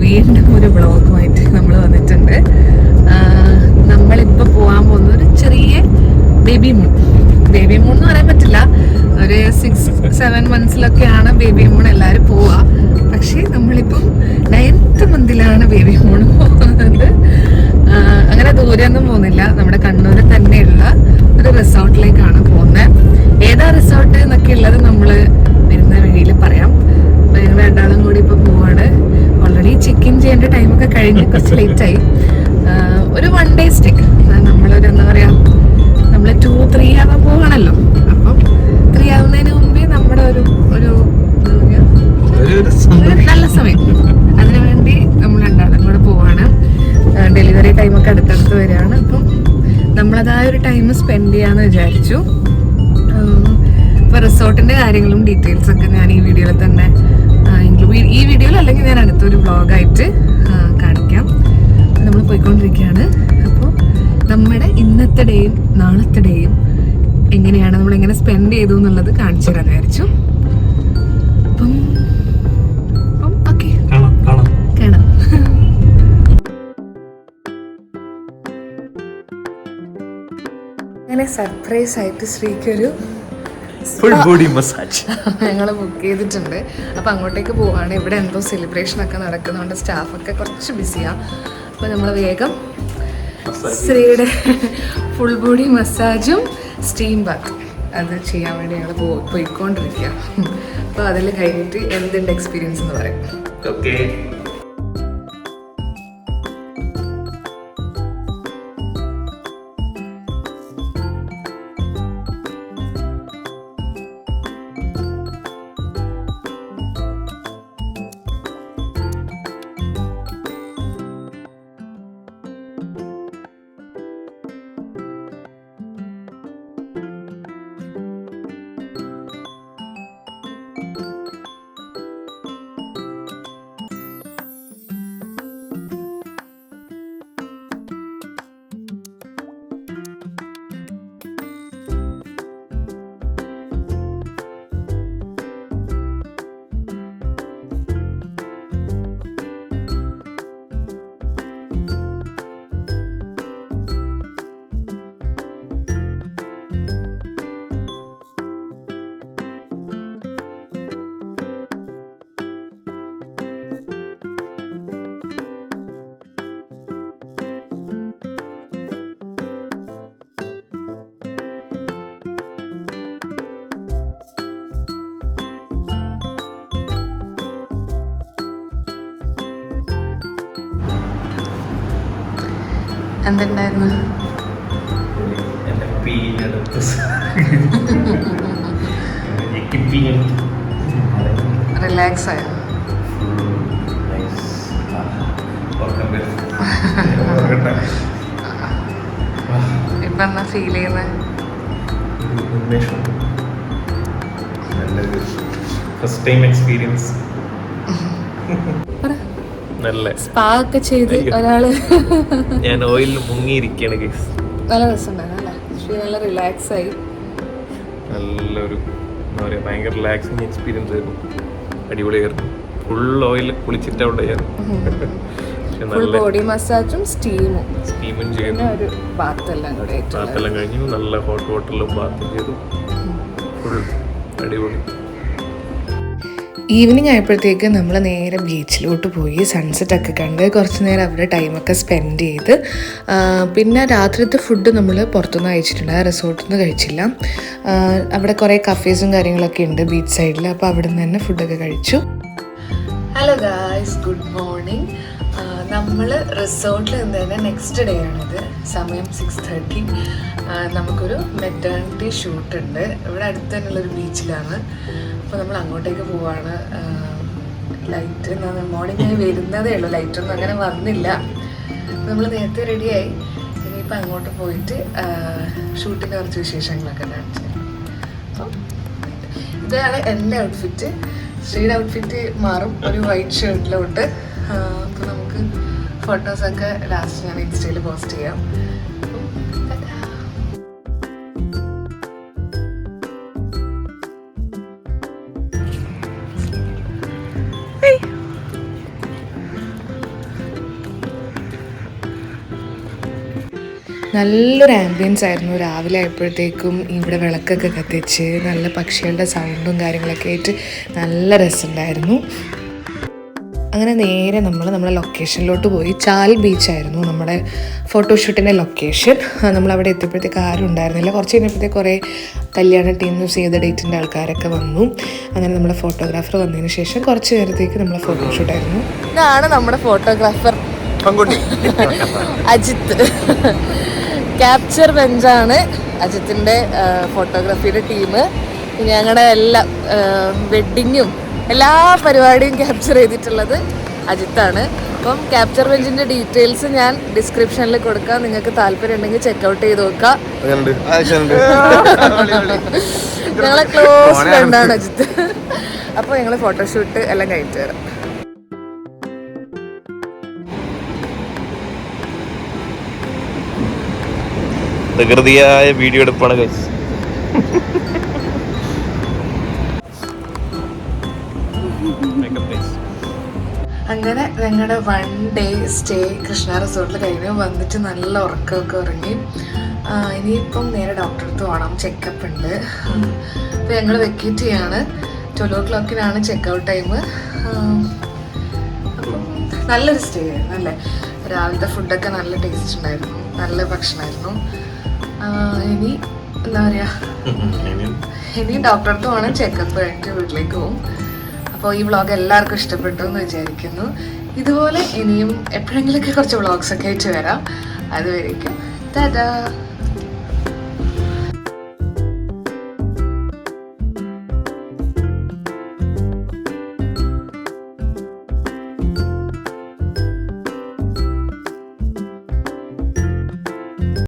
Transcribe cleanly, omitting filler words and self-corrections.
വീണ്ടും ഒരു വ്ളോഗുമായിട്ട് നമ്മൾ വന്നിട്ടുണ്ട്. നമ്മളിപ്പോൾ പോകാൻ പോകുന്നത് ഒരു ചെറിയ ബേബി മൂൺ എന്ന് പറയാൻ പറ്റില്ല, ഒരു 6-7 മന്ത്സിലൊക്കെയാണ് ബേബി മൂൺ എല്ലാവരും പോവുക. പക്ഷേ നമ്മളിപ്പം 9th മന്തിലാണ് ബേബി മൂൺ പോകുന്നത്. അങ്ങനെ ദൂരെയൊന്നും പോകുന്നില്ല, നമ്മുടെ കണ്ണൂരിൽ തന്നെയുള്ള ഒരു റിസോർട്ടിലേക്കാണ് പോകുന്നത്. ഏതാ റിസോർട്ട് എന്നൊക്കെ ഉള്ളത് നമ്മൾ വരുന്ന വഴിയിൽ പറയാം. അപ്പോൾ ഞങ്ങൾ രണ്ടാളും കൂടി ഇപ്പോൾ പോവാണ്. ഓൾറെഡി ചെക്ക് ഇൻ ചെയ്യേണ്ട ടൈമൊക്കെ കഴിഞ്ഞ് കുറച്ച് ലേറ്റായി. ഒരു 1 day സ്റ്റേ. നമ്മളൊരു എന്താ പറയുക, നമ്മൾ 2-3 ആവാൻ പോകണല്ലോ. അപ്പം 3 ആവുന്നതിന് മുമ്പേ നമ്മുടെ ഒരു നല്ല സമയം, അതിനുവേണ്ടി നമ്മൾ രണ്ടാളും കൂടെ പോവാണ്. ഡെലിവറി ടൈമൊക്കെ അടുത്തടുത്ത് വരികയാണ്. അപ്പം നമ്മളതായ ഒരു ടൈം സ്പെൻഡ് ചെയ്യാന്ന് വിചാരിച്ചു. ഇപ്പോൾ റിസോർട്ടിൻ്റെ കാര്യങ്ങളും ഡീറ്റെയിൽസൊക്കെ ഞാൻ ഈ വീഡിയോയിൽ തന്നെ ഈ വീഡിയോയിൽ അല്ലെങ്കിൽ ഞാൻ അടുത്തൊരു വ്ളോഗായിട്ട് കാണിക്കാം. നമ്മൾ പോയിക്കൊണ്ടിരിക്കുകയാണ്. അപ്പോൾ നമ്മുടെ ഇന്നത്തെ ഡേയും നാളത്തെ ഡേയും എങ്ങനെയാണ്, നമ്മളെങ്ങനെ സ്പെൻഡ് ചെയ്തു എന്നുള്ളത് കാണിച്ചു തരാൻ വിചാരിച്ചു. അപ്പം ഓക്കെ കാണാം. അങ്ങനെ സർപ്രൈസ് ആയിട്ട് ശ്രീക്കൊരു ഫുൾ ബോഡി മസാജ് ഞങ്ങൾ ബുക്ക് ചെയ്തിട്ടുണ്ട്. അപ്പോൾ അങ്ങോട്ടേക്ക് പോവാണ്. ഇവിടെ എന്തോ സെലിബ്രേഷൻ ഒക്കെ നടക്കുന്നതുകൊണ്ട് സ്റ്റാഫൊക്കെ കുറച്ച് ബിസിയാണ്. അപ്പോൾ നമ്മൾ വേഗം ശ്രീയുടെ ഫുൾ ബോഡി മസാജും സ്റ്റീം ബാത്ത് അത് ചെയ്യാൻ വേണ്ടി ഞങ്ങൾ പോയിക്കൊണ്ടിരിക്കുക. അപ്പോൾ അതിൽ കഴിഞ്ഞിട്ട് എന്തുണ്ട് എക്സ്പീരിയൻസ് എന്ന് പറയാം. ഓക്കെ. എന്തുണ്ടായിരുന്നു? റിലാക്സ് ആയോ? ഇപ്പൊ എന്നാ ഫീൽ ചെയ്യുന്നത്? First time experience. നല്ല സ്പാ ഒക്കെ ചെയ്ത് ഒരാള് ഞാൻ ഓയിലിൽ മുങ്ങിയിരിക്കുകയാണ് ഗൈസ്. നല്ല രസമുണ്ടായിരുന്നു അല്ലേ? നല്ല റിലാക്സ് ആയി. നല്ലൊരു എന്താ പറയുക, ഭയങ്കര റിലാക്സിങ് എക്സ്പീരിയൻസ് ആയിരുന്നു. അടിപൊളിയായിരുന്നു. ഫുൾ ഓയിൽ കുളിച്ചിട്ട് അവിടെ ബോഡി മസാജും സ്റ്റീമും ചെയ്തു. ഒരു ബാത്തെല്ലാം കഴിഞ്ഞു. നല്ല ഹോട്ട് വാട്ടറിലും ബാത്തും ചെയ്തു. ഫുൾ അടിപൊളി. ഈവനിങ് ആയപ്പോഴത്തേക്ക് നമ്മൾ നേരെ ബീച്ചിലോട്ട് പോയി സൺസെറ്റൊക്കെ കണ്ട് കുറച്ച് നേരം അവിടെ ടൈമൊക്കെ സ്പെൻഡ് ചെയ്ത് പിന്നെ രാത്രിത്തെ ഫുഡ് നമ്മൾ പുറത്തുനിന്ന് കഴിച്ചിട്ടുണ്ട്, റിസോർട്ടിൽ നിന്ന് കഴിച്ചില്ല. അവിടെ കുറേ കഫേസും കാര്യങ്ങളൊക്കെ ഉണ്ട് ബീച്ച് സൈഡിൽ. അപ്പോൾ അവിടെ നിന്ന് തന്നെ ഫുഡൊക്കെ കഴിച്ചു. Hello guys, good morning. നമ്മൾ റിസോർട്ടിൽ നിന്ന് തന്നെ നെക്സ്റ്റ് ഡേ ആണിത്. സമയം 6:30. നമുക്കൊരു മെറ്റേണിറ്റി ഷൂട്ട് ഉണ്ട് ഇവിടെ അടുത്ത് തന്നെയുള്ളൊരു ബീച്ചിലാണ്. അപ്പോൾ നമ്മൾ അങ്ങോട്ടേക്ക് പോവാണ്. ലൈറ്റ് മോർണിംഗ് വരുന്നതേ ഉള്ളൂ, ലൈറ്റൊന്നും അങ്ങനെ വന്നില്ല. നമ്മൾ നേരത്തെ റെഡിയായി. ഇനിയിപ്പോൾ അങ്ങോട്ട് പോയിട്ട് ഷൂട്ടിൻ്റെ കുറച്ച് വിശേഷങ്ങളൊക്കെ കാണിച്ചു. അപ്പം ഇതാണ് എൻ്റെ ഔട്ട്ഫിറ്റ്. ശ്രീയുടെ ഔട്ട്ഫിറ്റ് മാറും, ഒരു വൈറ്റ് ഷർട്ടിലോട്ട്. അപ്പോൾ നമുക്ക് ഫോട്ടോസൊക്കെ ലാസ്റ്റ് ഞാൻ ഇൻസ്റ്റയിൽ പോസ്റ്റ് ചെയ്യാം. നല്ലൊരു ആംബിയൻസ് ആയിരുന്നു. രാവിലെ ആയപ്പോഴത്തേക്കും ഇവിടെ വിളക്കൊക്കെ കത്തിച്ച് നല്ല പക്ഷികളുടെ സൗണ്ടും കാര്യങ്ങളൊക്കെ ആയിട്ട് നല്ല രസമുണ്ടായിരുന്നു. അങ്ങനെ നേരെ നമ്മളെ ലൊക്കേഷനിലോട്ട് പോയി. ചാൽ ബീച്ചായിരുന്നു നമ്മുടെ ഫോട്ടോഷൂട്ടിൻ്റെ ലൊക്കേഷൻ. നമ്മളവിടെ എത്തിയപ്പോഴത്തേക്ക് ആരും ഉണ്ടായിരുന്നില്ല. കുറച്ച് കഴിഞ്ഞപ്പോഴത്തേക്ക് കുറേ കല്യാണ ടീമും സേവ് ദ ഡേറ്റിൻ്റെ ആൾക്കാരൊക്കെ വന്നു. അങ്ങനെ നമ്മുടെ ഫോട്ടോഗ്രാഫർ വന്നതിന് ശേഷം കുറച്ച് നേരത്തേക്ക് നമ്മളെ ഫോട്ടോഷൂട്ടായിരുന്നു. ഇതാണ് നമ്മുടെ ഫോട്ടോഗ്രാഫർ അജിത്ത്. ക്യാപ്ചർ ബെഞ്ചാണ് അജിത്തിൻ്റെ ഫോട്ടോഗ്രാഫിയുടെ ടീം. ഞങ്ങളുടെ എല്ലാ വെഡ്ഡിങ്ങും എല്ലാ പരിപാടിയും ക്യാപ്ചർ ചെയ്തിട്ടുള്ളത് അജിത്താണ്. അപ്പം ക്യാപ്ചർ ബെഞ്ചിൻ്റെ ഡീറ്റെയിൽസ് ഞാൻ ഡിസ്ക്രിപ്ഷനിൽ കൊടുക്കാം. നിങ്ങൾക്ക് താല്പര്യം ഉണ്ടെങ്കിൽ ചെക്കൗട്ട് ചെയ്ത് നോക്കാം. ഞങ്ങളെ ക്ലോസ് ഫ്രണ്ടാണ് അജിത്ത്. അപ്പോൾ ഞങ്ങൾ ഫോട്ടോഷൂട്ട് എല്ലാം കഴിച്ചു തരാം. പ്രകൃതിയായ വീഡിയോ എടുപ്പാണ് ഗൈസ്. അങ്ങനെ ഞങ്ങളുടെ 1 ഡേ സ്റ്റേ കൃഷ്ണ റിസോർട്ടിൽ കഴിഞ്ഞ് വന്നിട്ട് നല്ല ഉറക്കമൊക്കെ ഉറങ്ങി. ഇനിയിപ്പം നേരെ ഡോക്ടറെ അടുത്ത് പോകണം. ചെക്കപ്പ് ഉണ്ട്. അപ്പോൾ ഞങ്ങൾ വെക്കേറ്റ് ചെയ്യാണ്. 12 o'clock ചെക്കൗട്ട് ടൈം. അപ്പം നല്ലൊരു സ്റ്റേ ആയിരുന്നു അല്ലേ. രാവിലത്തെ ഫുഡൊക്കെ നല്ല ടേസ്റ്റ് ഉണ്ടായിരുന്നു, നല്ല ഭക്ഷണമായിരുന്നു. ഇനി എന്താ പറയുക, ഇനി ഡോക്ടറെ അടുത്ത് പോകണം. ചെക്കപ്പ് കഴിഞ്ഞിട്ട് വീട്ടിലേക്ക് പോകും. അപ്പോൾ ഈ വ്ളോഗ് എല്ലാവർക്കും ഇഷ്ടപ്പെട്ടു എന്ന് വിചാരിക്കുന്നു. ഇതുപോലെ ഇനിയും എപ്പോഴെങ്കിലുമൊക്കെ കുറച്ച് വ്ളോഗ്സൊക്കെ ആയിട്ട് വരാം. അതുവരേക്കും ടാറ്റാ.